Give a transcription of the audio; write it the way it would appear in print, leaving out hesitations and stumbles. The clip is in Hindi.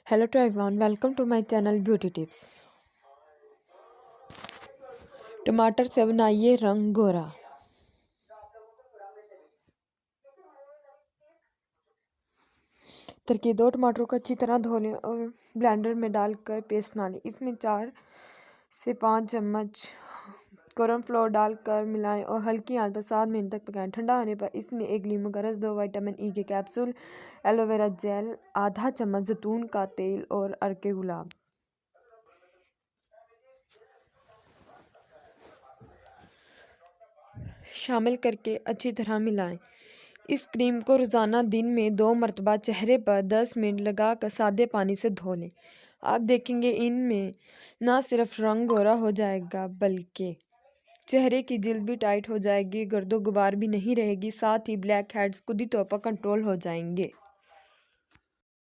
Hello to everyone, welcome to my channel Beauty Tips। टमाटर से बनाइए रंग गोरा। तरकीब: 2 टमाटरों को अच्छी तरह धो लें और ब्लेंडर में डालकर पेस्ट बना लें। इसमें 4 से 5 चम्मच कॉर्नफ्लोर डालकर मिलाएं और हल्की आंच पर 7 मिनट तक पकाएं। ठंडा होने पर इसमें 1 नींबू का रस, 2 विटामिन ई के कैप्सूल, एलोवेरा जेल, आधा चम्मच जैतून का तेल और अर्के गुलाब शामिल करके अच्छी तरह मिलाएं। इस क्रीम को रोज़ाना दिन में 2 मरतबा चेहरे पर 10 मिनट लगाकर सादे पानी से धो लें। आप देखेंगे इनमें ना सिर्फ रंग गोरा हो जाएगा बल्कि चेहरे की जिल्द भी टाइट हो जाएगी, गर्दो गुबार भी नहीं रहेगी, साथ ही ब्लैक हेड्स खुद ही तौर पर कंट्रोल हो जाएंगे।